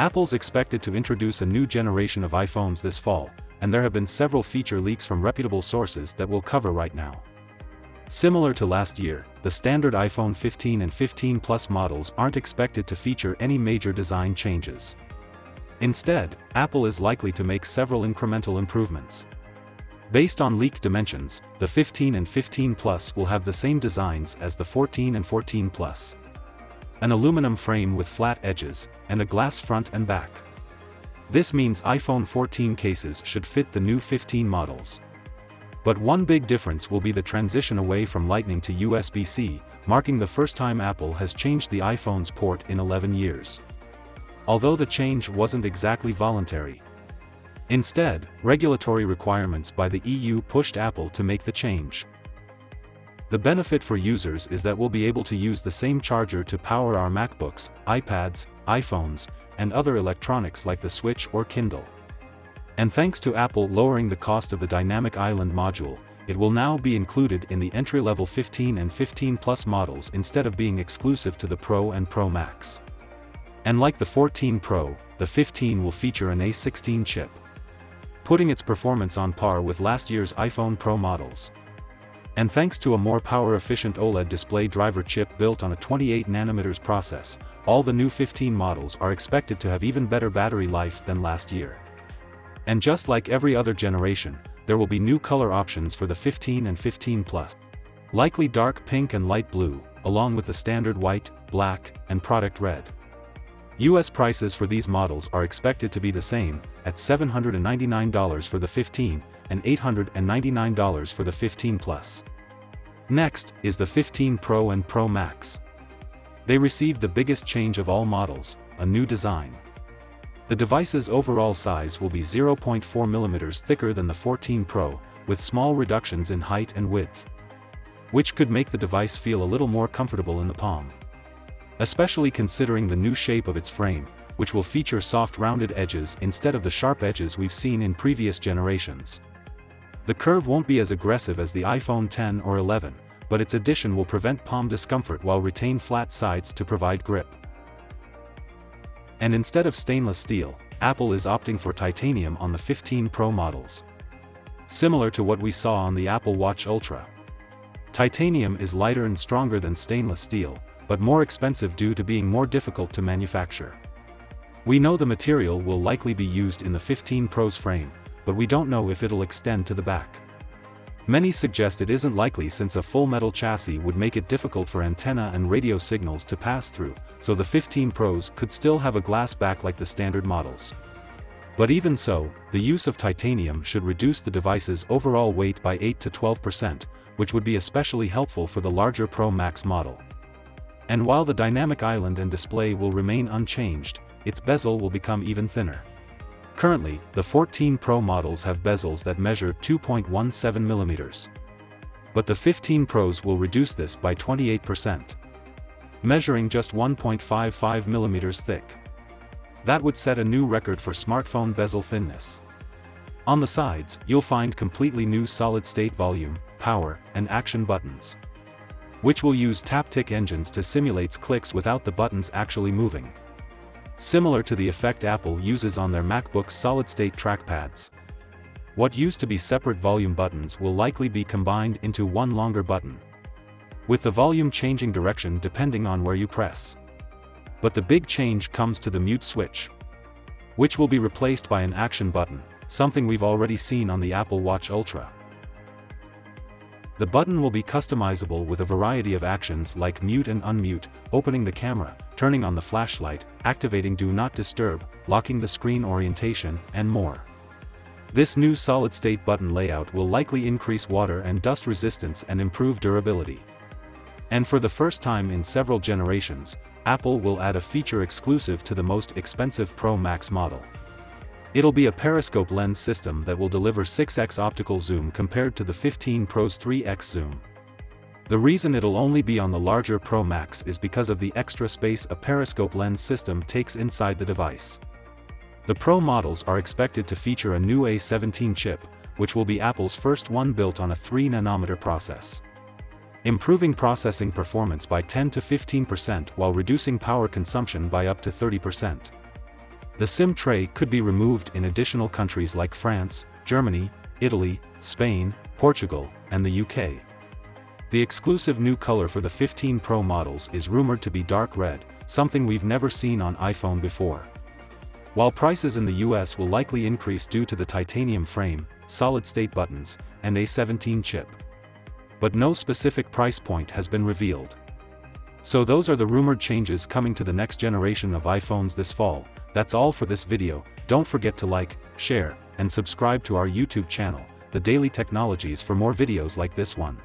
Apple's expected to introduce a new generation of iPhones this fall, and there have been several feature leaks from reputable sources that we'll cover right now. Similar to last year, the standard iPhone 15 and 15 Plus models aren't expected to feature any major design changes. Instead, Apple is likely to make several incremental improvements. Based on leaked dimensions, the 15 and 15 Plus will have the same designs as the 14 and 14 Plus. An aluminum frame with flat edges, and a glass front and back. This means iPhone 14 cases should fit the new 15 models. But one big difference will be the transition away from Lightning to USB-C, marking the first time Apple has changed the iPhone's port in 11 years. Although the change wasn't exactly voluntary. Instead, regulatory requirements by the EU pushed Apple to make the change. The benefit for users is that we'll be able to use the same charger to power our MacBooks, iPads, iPhones, and other electronics like the Switch or Kindle. And thanks to Apple lowering the cost of the Dynamic Island module, it will now be included in the entry-level 15 and 15 Plus models instead of being exclusive to the Pro and Pro Max. And like the 14 Pro, the 15 will feature an A16 chip, putting its performance on par with last year's iPhone Pro models. And thanks to a more power-efficient OLED display driver chip built on a 28nm process, all the new 15 models are expected to have even better battery life than last year. And just like every other generation, there will be new color options for the 15 and 15 Plus. Likely dark pink and light blue, along with the standard white, black, and product red. US prices for these models are expected to be the same, at $799 for the 15, and $899 for the 15 Plus. Next is the 15 Pro and Pro Max. They received the biggest change of all models, a new design. The device's overall size will be 0.4mm thicker than the 14 Pro, with small reductions in height and width, which could make the device feel a little more comfortable in the palm. Especially considering the new shape of its frame, which will feature soft rounded edges instead of the sharp edges we've seen in previous generations. The curve won't be as aggressive as the iPhone 10 or 11, but its addition will prevent palm discomfort while retain flat sides to provide grip. And instead of stainless steel, Apple is opting for titanium on the 15 Pro models. Similar to what we saw on the Apple Watch Ultra. Titanium is lighter and stronger than stainless steel, but more expensive due to being more difficult to manufacture. We know the material will likely be used in the 15 Pro's frame, but we don't know if it'll extend to the back. Many suggest it isn't likely since a full metal chassis would make it difficult for antenna and radio signals to pass through, so the 15 Pros could still have a glass back like the standard models. But even so, the use of titanium should reduce the device's overall weight by 8 to 12%, which would be especially helpful for the larger Pro Max model. And while the Dynamic Island and display will remain unchanged, its bezel will become even thinner. Currently, the 14 Pro models have bezels that measure 2.17mm. But the 15 Pros will reduce this by 28%, measuring just 1.55mm thick. That would set a new record for smartphone bezel thinness. On the sides, you'll find completely new solid-state volume, power, and action buttons, which will use tap-tick engines to simulate clicks without the buttons actually moving. Similar to the effect Apple uses on their MacBook's solid-state trackpads. What used to be separate volume buttons will likely be combined into one longer button, with the volume changing direction depending on where you press. But the big change comes to the mute switch, which will be replaced by an action button, something we've already seen on the Apple Watch Ultra. The button will be customizable with a variety of actions like mute and unmute, opening the camera, turning on the flashlight, activating Do Not Disturb, locking the screen orientation, and more. This new solid-state button layout will likely increase water and dust resistance and improve durability. And for the first time in several generations, Apple will add a feature exclusive to the most expensive Pro Max model. It'll be a periscope lens system that will deliver 6x optical zoom compared to the 15 Pro's 3x zoom. The reason it'll only be on the larger Pro Max is because of the extra space a periscope lens system takes inside the device. The Pro models are expected to feature a new A17 chip, which will be Apple's first one built on a 3nm process, improving processing performance by 10 to 15% while reducing power consumption by up to 30%. The SIM tray could be removed in additional countries like France, Germany, Italy, Spain, Portugal, and the UK. The exclusive new color for the 15 Pro models is rumored to be dark red, something we've never seen on iPhone before. While prices in the US will likely increase due to the titanium frame, solid-state buttons, and A17 chip. But no specific price point has been revealed. So those are the rumored changes coming to the next generation of iPhones this fall. That's all for this video. Don't forget to like, share, and subscribe to our YouTube channel, The Daily Technologies, for more videos like this one.